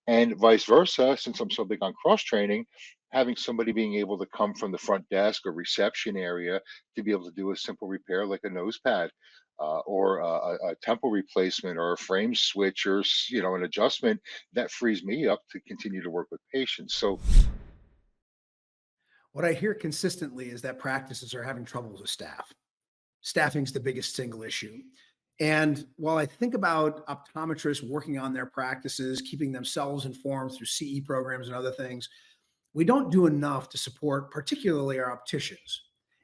And vice versa, since I'm so big on cross training, having somebody being able to come from the front desk or reception area to be able to do a simple repair like a nose pad, or a temple replacement or a frame switch, or an adjustment that frees me up to continue to work with patients. So What I hear consistently is that practices are having troubles with staff. Staffing's the biggest single issue. And while I think about optometrists working on their practices, keeping themselves informed through CE programs and other things, we don't do enough to support, particularly our opticians.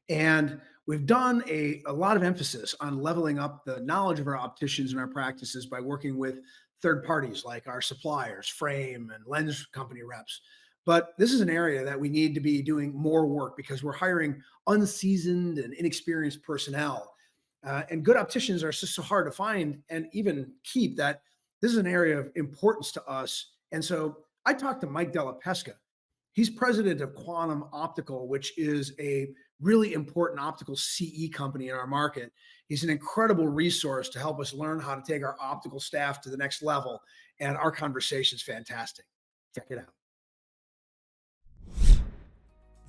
And we've done a lot of emphasis on leveling up the knowledge of our opticians and our practices by working with third parties like our suppliers, frame and lens company reps. But this is an area that we need to be doing more work because we're hiring unseasoned and inexperienced personnel. And good opticians are just so hard to find and even keep that this is an area of importance to us. And so I talked to Mike Della Pesca. He's president of Quantum Optical, which is a really important optical CE company in our market. He's an incredible resource to help us learn how to take our optical staff to the next level. And our conversation is fantastic. Check it out.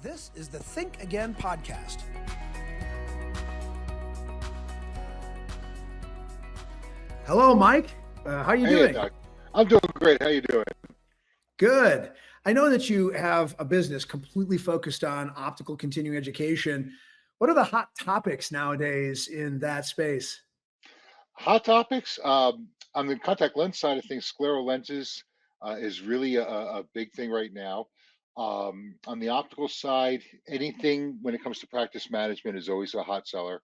This is the Think Again podcast. Hello, Mike. How you doing? Doc, I'm doing great. How you doing? Good. I know that you have a business completely focused on optical continuing education. What are the hot topics nowadays in that space? Hot topics. On the contact lens side of things, scleral lenses is really a big thing right now. On the optical side, anything when it comes to practice management is always a hot seller.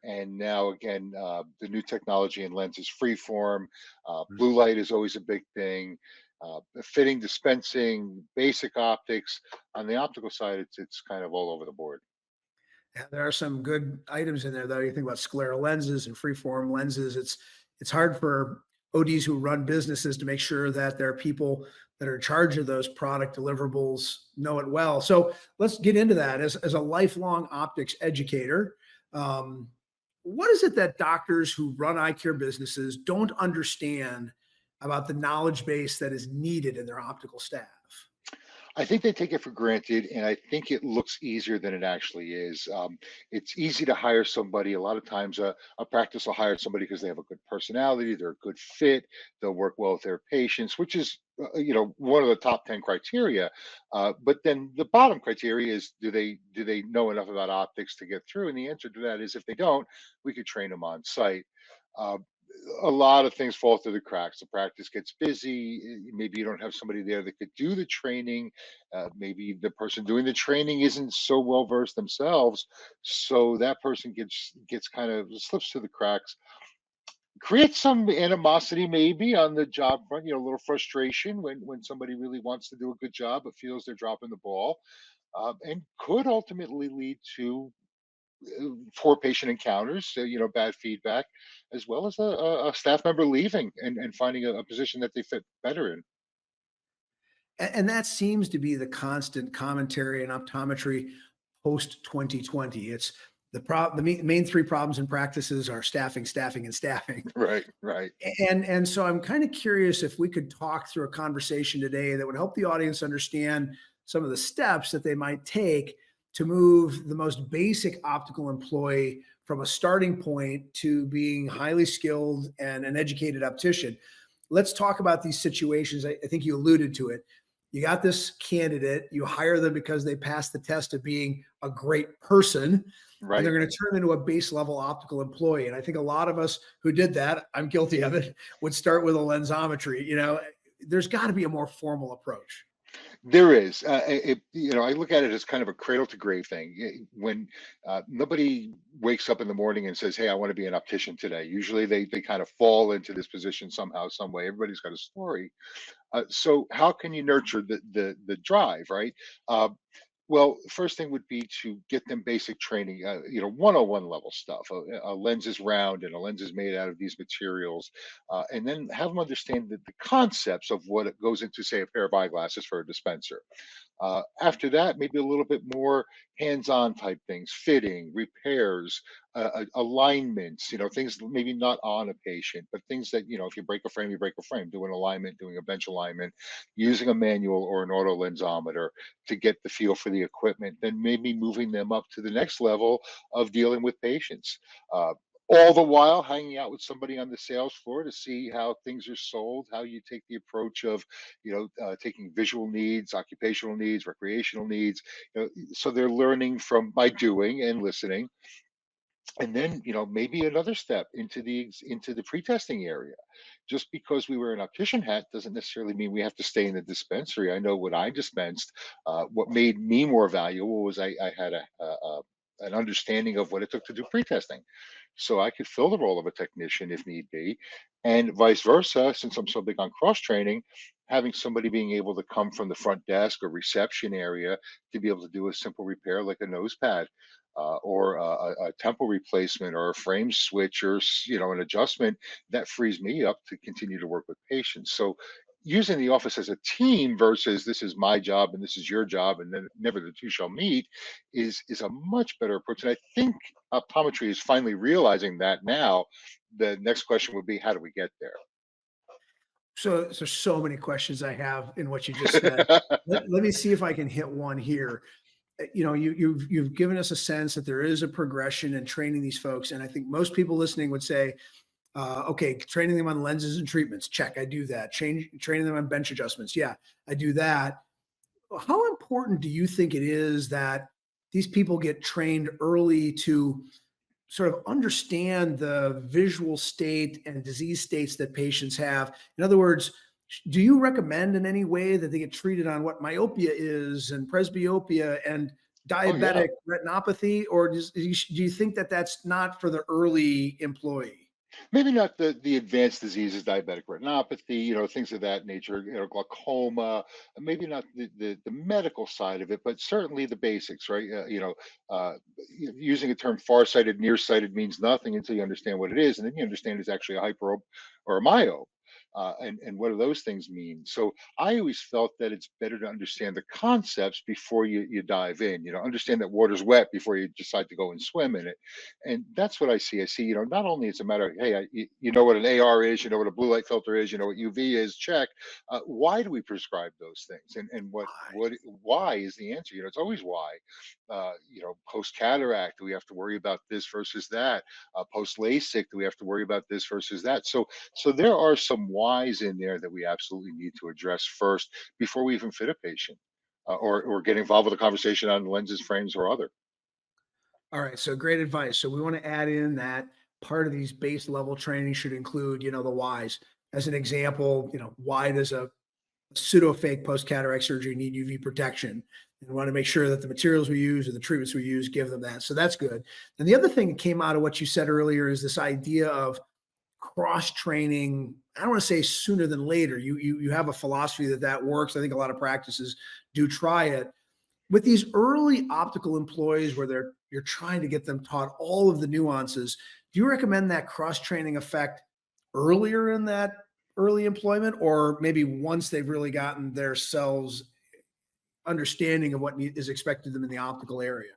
And now again, the new technology in lenses, freeform, blue light is always a big thing. Fitting, dispensing, basic optics. On the optical side, it's kind of all over the board. Yeah, there are some good items in there, though. You think about scleral lenses and freeform lenses. It's hard for ODs who run businesses to make sure that their people that are in charge of those product deliverables know it well. So let's get into that. As a lifelong optics educator, um, what is it that doctors who run eye care businesses don't understand about the knowledge base that is needed in their optical staff? I think they take it for granted, and I think it looks easier than it actually is. It's easy to hire somebody. A lot of times, a practice will hire somebody because they have a good personality, they're a good fit, they'll work well with their patients, which is one of the top 10 criteria. But then the bottom criteria is do they know enough about optics to get through? And the answer to that is if they don't, we could train them on site. Uh, a lot of things fall through the cracks. The practice gets busy. Maybe you don't have somebody there that could do the training. Maybe the person doing the training isn't so well versed themselves, so that person gets kind of slips through the cracks. Creates some animosity maybe on the job front. A little frustration when somebody really wants to do a good job but feels they're dropping the ball, and could ultimately lead to poor patient encounters, so, bad feedback, as well as a staff member leaving and finding a position that they fit better in. And that seems to be the constant commentary in optometry post 2020. It's the main three problems in practices are staffing, staffing, and staffing. Right, right. And so I'm kind of curious if we could talk through a conversation today that would help the audience understand some of the steps that they might take to move the most basic optical employee from a starting point to being highly skilled and an educated optician. Let's talk about these situations. I think you alluded to it. You got this candidate, you hire them because they passed the test of being a great person, and they're Right. going to turn into a base level optical employee. And I think a lot of us who did that, I'm guilty of it, would start with a lensometry. There's got to be a more formal approach. There is. I look at it as kind of a cradle to grave thing. When nobody wakes up in the morning and says, "Hey, I want to be an optician today." Usually, they kind of fall into this position somehow, some way. Everybody's got a story. So, how can you nurture the drive, right? Uh, Well, first thing would be to get them basic training, 101 level stuff. A lens is round and a lens is made out of these materials, and then have them understand the concepts of what it goes into, say, a pair of eyeglasses for a dispenser. After that, maybe a little bit more hands-on type things, fitting, repairs, alignments, things maybe not on a patient, but things that, if you break a frame, you break a frame, doing alignment, doing a bench alignment, using a manual or an auto lensometer to get the feel for the equipment, then maybe moving them up to the next level of dealing with patients. Uh, all the while hanging out with somebody on the sales floor to see how things are sold, how you take the approach of, taking visual needs, occupational needs, recreational needs. So they're learning from by doing and listening, and then maybe another step into the pre-testing area. Just because we wear an optician hat doesn't necessarily mean we have to stay in the dispensary. I know when I dispensed, what made me more valuable was I had an understanding of what it took to do pre-testing, so I could fill the role of a technician if need be, and vice versa. Since I'm so big on cross training, having somebody being able to come from the front desk or reception area to be able to do a simple repair like a nose pad, or a temple replacement or a frame switch, or an adjustment, that frees me up to continue to work with patients. So using the office as a team versus this is my job and this is your job and then never the two shall meet is a much better approach. And I think optometry is finally realizing that now. The next question would be, how do we get So there's so many questions I have in what you just said. there? Let me see if I can hit one here. You've given us a sense that there is a progression in training these folks, and I think most people listening would say, okay, training them on lenses and treatments, check, I do that. Training them on bench adjustments, yeah, I do that. How important do you think it is that these people get trained early to sort of understand the visual state and disease states that patients have? In other words, do you recommend in any way that they get treated on what myopia is and presbyopia and Oh yeah. diabetic retinopathy, or do you think that that's not for the early employee? Maybe not the advanced diseases, diabetic retinopathy, things of that nature, glaucoma. Maybe not the medical side of it, but certainly the basics, right? Using a term farsighted, nearsighted means nothing until you understand what it is, and then you understand it's actually a hyperope or a myope. And what do those things mean? So I always felt that it's better to understand the concepts before you dive in. Understand that water's wet before you decide to go and swim in it. And that's what I see. I see, not only it's a matter of, hey, you know what an AR is, you know what a blue light filter is, you know what UV is, check. Why do we prescribe those things? And why is the answer? It's always why. Post cataract, do we have to worry about this versus that? Post LASIK, do we have to worry about this versus that? So there are some whys in there that we absolutely need to address first before we even fit a patient, or get involved with a conversation on lenses, frames, or other. All right, so great advice. So we want to add in that part of these base level training should include, the whys. As an example, why does a pseudo fake post cataract surgery need UV protection? And we want to make sure that the materials we use or the treatments we use give them that. So that's good. And the other thing that came out of what you said earlier is this idea of cross training. I don't want to say sooner than later. You have a philosophy that works. I think a lot of practices do try it with these early optical employees where you're trying to get them taught all of the nuances. Do you recommend that cross training effect earlier in that early employment, or maybe once they've really gotten their selves understanding of what is expected of them in the optical area?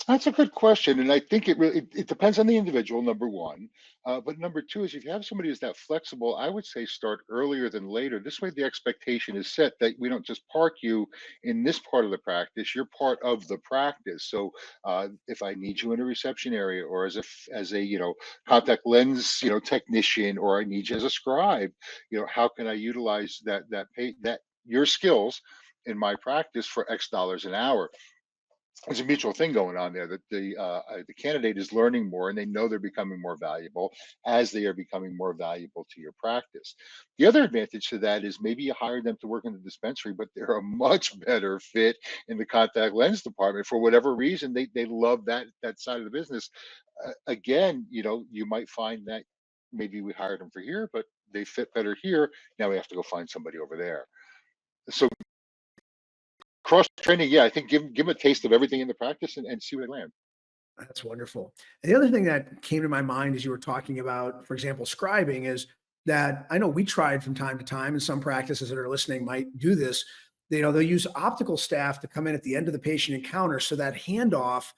That's a good question, and I think it depends on the individual. Number one, but number two is if you have somebody who's that flexible, I would say start earlier than later. This way, the expectation is set that we don't just park you in this part of the practice. You're part of the practice. So if I need you in a reception area, or as a contact lens technician, or I need you as a scribe, how can I utilize that your skills in my practice for X dollars an hour? There's a mutual thing going on there, that the candidate is learning more and they know they're becoming more valuable as they are becoming more valuable to your practice. The other advantage to that is maybe you hire them to work in the dispensary, but they're a much better fit in the contact lens department for whatever reason. They love that side of the business. Again, you might find that maybe we hired them for here, but they fit better here. Now we have to go find somebody over there. So cross training, yeah, I think give them a taste of everything in the practice, and see where they land. That's wonderful. And the other thing that came to my mind as you were talking about, for example, scribing, is that I know we tried from time to time, and some practices that are listening might do this. they'll use optical staff to come in at the end of the patient encounter. So that handoff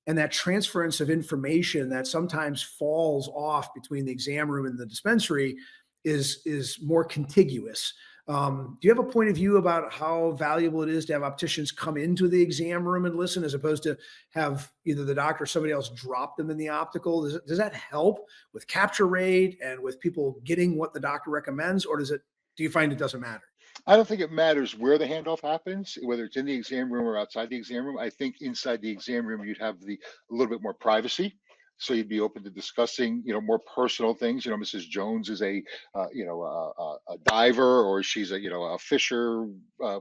and that transference of information that sometimes falls off between the exam room and the dispensary is more contiguous. Do you have a point of view about how valuable it is to have opticians come into the exam room and listen, as opposed to have either the doctor or somebody else drop them in the optical? Does that help with capture rate and with people getting what the doctor recommends, or do you find it doesn't matter? I don't think it matters where the handoff happens, whether it's in the exam room or outside the exam room. I think inside the exam room you'd have a little bit more privacy, so you'd be open to discussing, more personal things. Mrs. Jones is a diver, or she's a fisher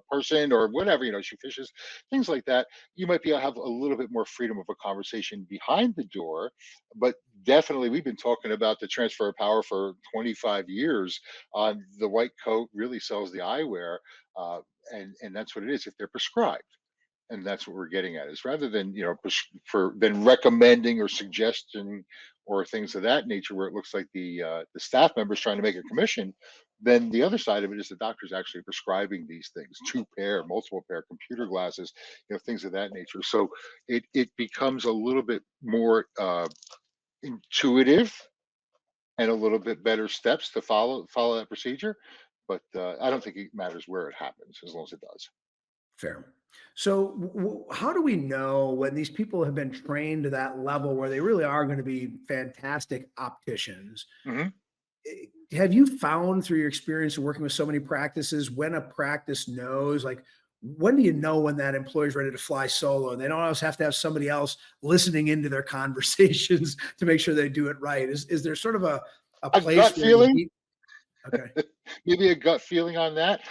person, or whatever. She fishes, things like that. You might be able to have a little bit more freedom of a conversation behind the door, but definitely we've been talking about the transfer of power for 25 years. The white coat really sells the eyewear, uh, and that's what it is if they're prescribed. And that's what we're getting at, is rather than for than recommending or suggesting or things of that nature, where it looks like the staff members trying to make a commission. Then the other side of it is the doctor's actually prescribing these things, two pair, multiple pair, computer glasses, things of that nature. So it becomes a little bit more intuitive and a little bit better steps to follow that procedure. But I don't think it matters where it happens, as long as it does. Fair. So, how do we know when these people have been trained to that level where they really are going to be fantastic opticians? Hmm. Have you found through your experience of working with so many practices when a practice knows, like, when do you know when that employee is ready to fly solo and they don't always have to have somebody else listening into their conversations to make sure they do it right? Is there sort of a A place gut where you feeling. meet? Okay. Maybe a gut feeling on that.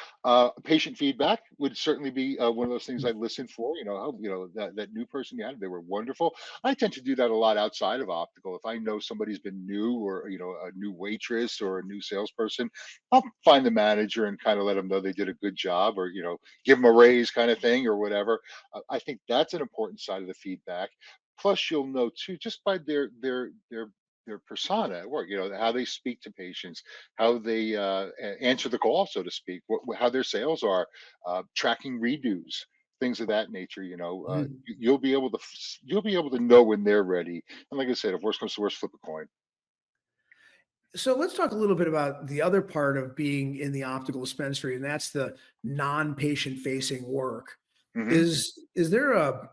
Patient feedback would certainly be one of those things I listen for. That new person you had, they were wonderful. I tend to do that a lot outside of optical. If I know somebody's been new, or a new waitress or a new salesperson, I'll find the manager and kind of let them know they did a good job, or give them a raise, kind of thing, or whatever. I think that's an important side of the feedback. Plus, you'll know too, just by their persona at work, how they speak to patients, how they answer the call, so to speak, how their sales are, tracking redos, things of that nature. Mhm. You'll be able to know when they're ready. And like I said, if worst comes to worst, flip a coin. So let's talk a little bit about the other part of being in the optical dispensary, and that's the non-patient facing work. Hmm. Is there a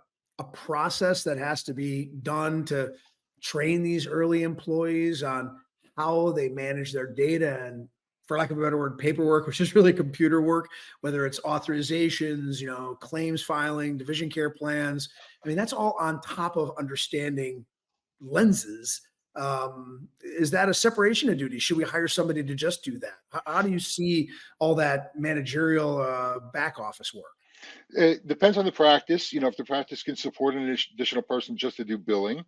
process that has to be done to train these early employees on how they manage their data and, for lack of a better word, paperwork, which is really computer work, whether it's authorizations, claims filing, division care plans. I mean, that's all on top of understanding lenses. Is that a separation of duties? Should we hire somebody to just do that? How do you see all that managerial back office work? It depends on the practice. If the practice can support an additional person just to do billing,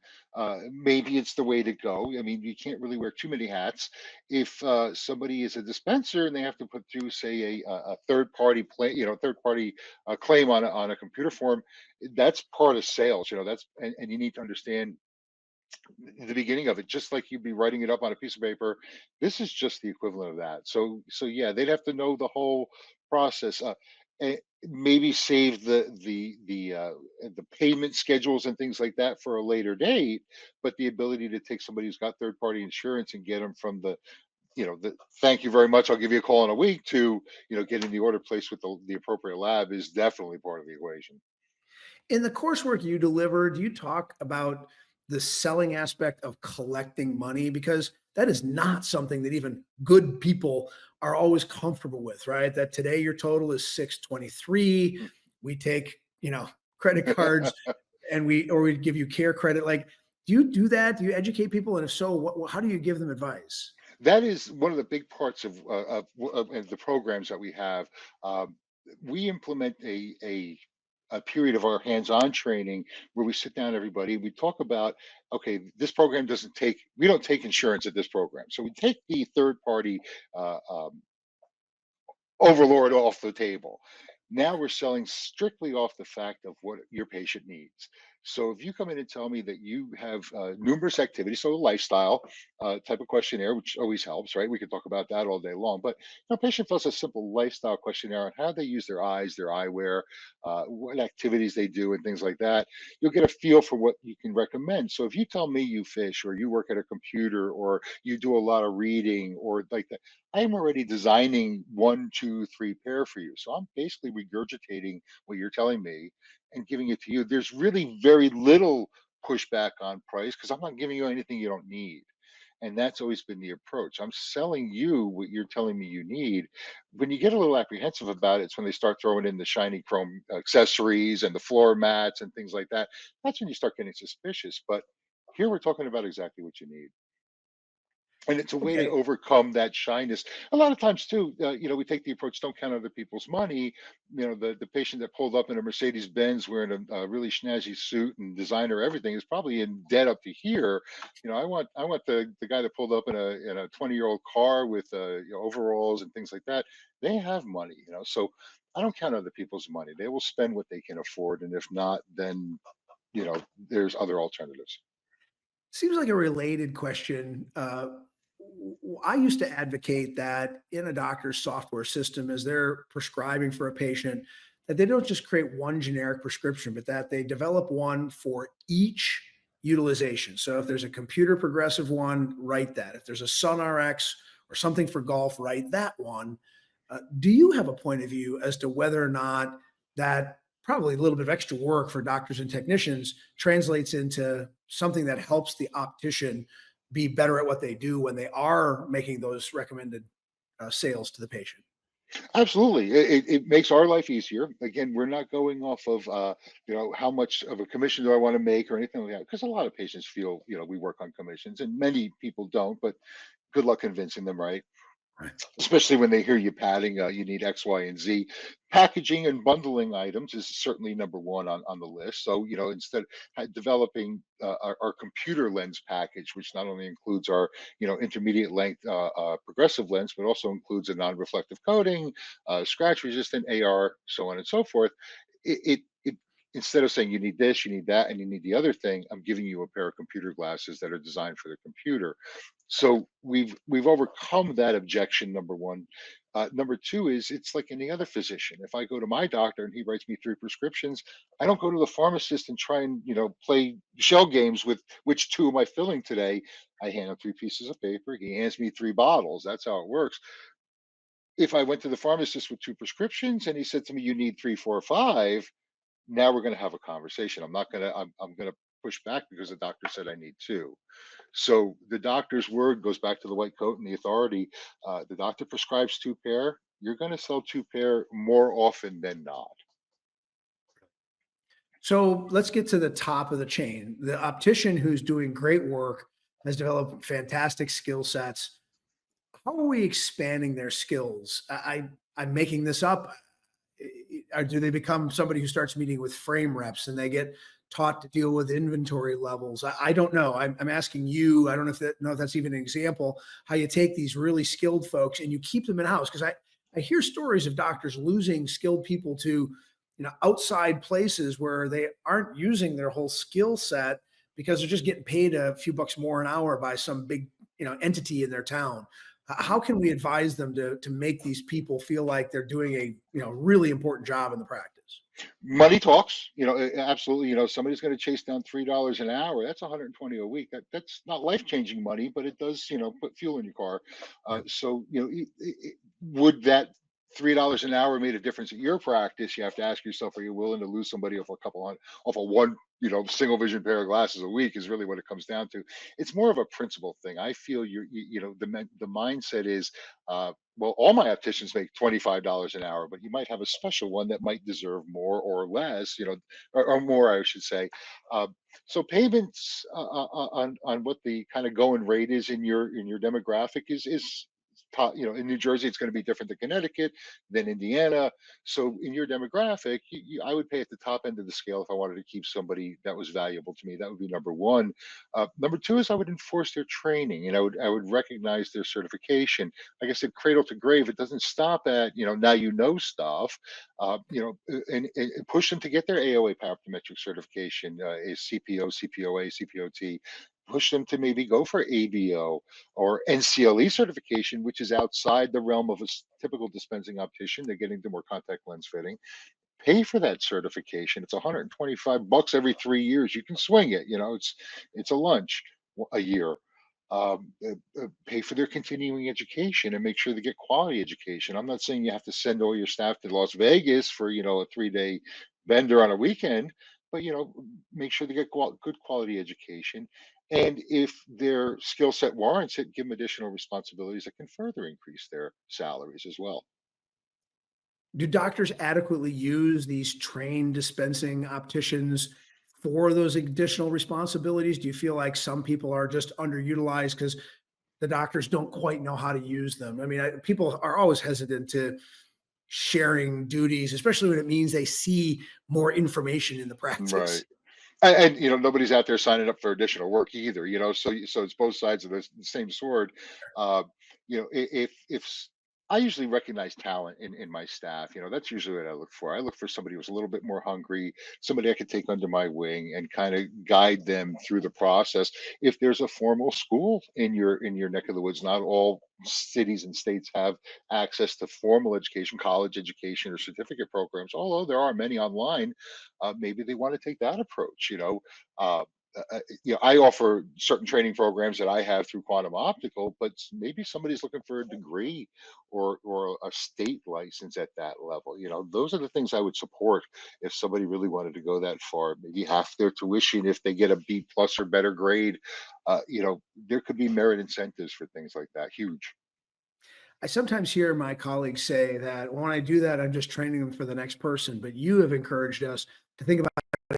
maybe it's the way to go. I mean, you can't really wear too many hats. If somebody is a dispenser and they have to put through, say, a third party play, third party claim on a computer form, that's part of sales. And you need to understand the beginning of it, just like you'd be writing it up on a piece of paper. This is just the equivalent of that. So yeah, they'd have to know the whole process. Maybe save the payment schedules and things like that for a later date. But the ability to take somebody who's got third party insurance and get them from the thank you very much, I'll give you a call in a week, to getting the order placed with the appropriate lab, is definitely part of the equation. In the coursework you deliver, do you talk about the selling aspect of collecting money? Because that is not something that even good people are always comfortable with, right? That today your total is 623. We take, credit cards and we give you care credit. Like, do you do that? Do you educate people? And if so, how do you give them advice? That is one of the big parts of the programs that we have. Um, we implement a period of our hands-on training where we sit down everybody. We talk about, okay, this program doesn't take, we don't take insurance at this program, so we take the third-party overlord off the table. Now we're selling strictly off the fact of what your patient needs. So if you come in and tell me that you have numerous activities, so a lifestyle type of questionnaire, which always helps, right? We could talk about that all day long. But patient fills a simple lifestyle questionnaire on how they use their eyes, their eyewear, what activities they do, and things like that. You'll get a feel for what you can recommend. So if you tell me you fish, or you work at a computer, or you do a lot of reading, or like that, I'm already designing one, two, three pair for you. So I'm basically regurgitating what you're telling me and giving it to you. There's really very little pushback on price because I'm not giving you anything you don't need. And that's always been the approach. I'm selling you what you're telling me you need. When you get a little apprehensive about it, it's when they start throwing in the shiny chrome accessories and the floor mats and things like that. That's when you start getting suspicious. But here we're talking about exactly what you need, and it's a way to Okay. overcome that shyness. A lot of times too, we take the approach, don't count other people's money. The patient that pulled up in a Mercedes Benz wearing a really snazzy suit and designer everything is probably in debt up to here. I want the guy that pulled up in a 20-year-old car with overalls and things like that. They have money, so I don't count other people's money. They will spend what they can afford, and if not, then there's other alternatives. Seems like a related question. I used to advocate that in a doctor's software system, as they're prescribing for a patient, that they don't just create one generic prescription, but that they develop one for each utilization. So if there's a computer progressive one, write that. If there's a Sun RX or something for golf, write that one. Do you have a point of view as to whether or not that probably a little bit of extra work for doctors and technicians translates into something that helps the optician be better at what they do when they are making those recommended sales to the patient? Absolutely. It makes our life easier. Again, we're not going off of, how much of a commission do I want to make or anything like that. Because a lot of patients feel, we work on commissions and many people don't, but good luck convincing them, right? Right. Especially when they hear you padding, you need X, Y, and Z. Packaging and bundling items is certainly number one on the list. So, instead of developing our computer lens package, which not only includes our, intermediate length progressive lens, but also includes a non-reflective coating, scratch resistant AR, so on and so forth. It instead of saying you need this, you need that, and you need the other thing, I'm giving you a pair of computer glasses that are designed for the computer. So we've overcome that objection, number one. Number two is it's like any other physician. If I go to my doctor and he writes me three prescriptions, I don't go to the pharmacist and try and play shell games with which two am I filling today. I hand him three pieces of paper. He hands me three bottles. That's how it works. If I went to the pharmacist with two prescriptions and he said to me, "You need three, four, five," now we're going to have a conversation. I'm not going to. I'm going to push back because the doctor said I need two. So the doctor's word goes back to the white coat and the authority. The doctor prescribes two pair. You're going to sell two pair more often than not. So let's get to the top of the chain. The optician who's doing great work has developed fantastic skill sets. How are we expanding their skills? I'm making this up. Or do they become somebody who starts meeting with frame reps and they get taught to deal with inventory levels? I don't know. I'm asking you. I don't know if that's even an example. How you take these really skilled folks and you keep them in house, because I hear stories of doctors losing skilled people to outside places where they aren't using their whole skill set because they're just getting paid a few bucks more an hour by some big entity in their town. How can we advise them to make these people feel like they're doing a really important job in the practice? Money talks, absolutely. Somebody's going to chase down $3 an hour. That's 120 a week. That's not life changing money, but it does, put fuel in your car. Right. So, would that $3 an hour made a difference at your practice? You have to ask yourself, are you willing to lose somebody off a couple on off a one, single vision pair of glasses a week is really what it comes down to. It's more of a principle thing. I feel the mindset is, well, all my opticians make $25 an hour, but you might have a special one that might deserve more or less, or more, I should say. Uh, so payments on what the kind of going rate is in your demographic is top, in New Jersey, it's going to be different than Connecticut, than Indiana. So in your demographic, I would pay at the top end of the scale if I wanted to keep somebody that was valuable to me. That would be number one. Number two is I would enforce their training, and I would recognize their certification. Like I said, cradle to grave. It doesn't stop at now stuff. And push them to get their AOA optometric certification, a CPO, CPOA, CPOT. Push them to maybe go for ABO or NCLE certification, which is outside the realm of a typical dispensing optician. They're getting to more contact lens fitting. Pay for that certification. It's $125 every 3 years. You can swing it. It's a lunch a year. Pay for their continuing education and make sure they get quality education. I'm not saying you have to send all your staff to Las Vegas for a 3-day bender on a weekend, but make sure they get good quality education. And if their skill set warrants it, give them additional responsibilities that can further increase their salaries as well. Do doctors adequately use these trained dispensing opticians for those additional responsibilities? Do you feel like some people are just underutilized because the doctors don't quite know how to use them? I mean, people are always hesitant to sharing duties, especially when it means they see more information in the Right. practice. And nobody's out there signing up for additional work either. So it's both sides of the same sword. uh I usually recognize talent in my staff. That's usually what I look for. I look for somebody who's a little bit more hungry, somebody I could take under my wing and kind of guide them through the process. If there's a formal school in your neck of the woods, not all cities and states have access to formal education, college education, or certificate programs, although there are many online. Maybe they want to take that approach. Uh, I offer certain training programs that I have through Quantum Optical, but maybe somebody's looking for a degree or a state license at that level. Those are the things I would support if somebody really wanted to go that far. Maybe half their tuition if they get a B+ or better grade. There could be merit incentives for things like that. Huge. I sometimes hear my colleagues say that when I do that, I'm just training them for the next person. But you have encouraged us to think about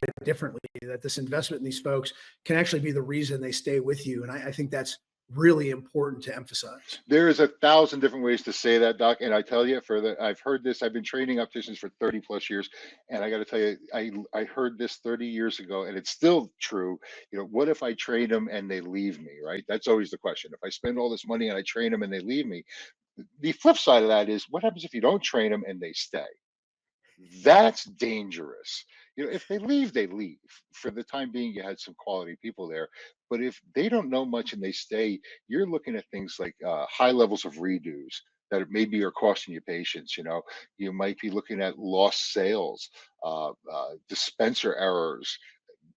it differently, that this investment in these folks can actually be the reason they stay with you. And I think that's really important to emphasize. There is 1,000 different ways to say that, Doc. And I tell you, I've heard this. I've been training opticians for 30+ years, and I got to tell you, I heard this 30 years ago, and it's still true. What if I train them and they leave me? Right? That's always the question. If I spend all this money and I train them and they leave me, the flip side of that is, what happens if you don't train them and they stay? That's dangerous. If they leave, they leave. For the time being, you had some quality people there. But if they don't know much and they stay, you're looking at things like high levels of redos that maybe are costing you patients. You might be looking at lost sales, dispenser errors,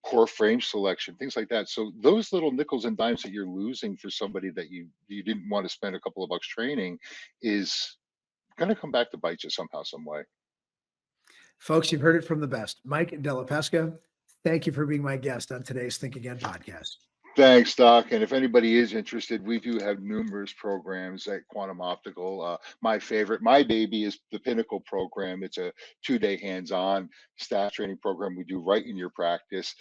poor frame selection, things like that. So those little nickels and dimes that you're losing for somebody that you didn't want to spend a couple of bucks training is going to come back to bite you somehow, some way. Folks, you've heard it from the best. Mike Della Pesca, thank you for being my guest on today's Think Again podcast. Thanks, Doc. And if anybody is interested, we do have numerous programs at Quantum Optical. My favorite, my baby, is the Pinnacle program. It's a 2-day hands-on staff training program we do right in your practice.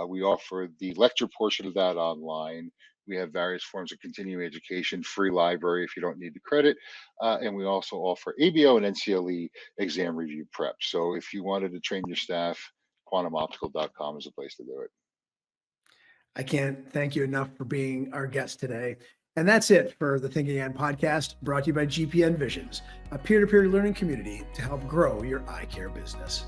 We offer the lecture portion of that online. We have various forms of continuing education, free library if you don't need the credit. And we also offer ABO and NCLE exam review prep. So if you wanted to train your staff, quantumoptical.com is a place to do it. I can't thank you enough for being our guest today. And that's it for the Think Again podcast, brought to you by GPN Visions, a peer-to-peer learning community to help grow your eye care business.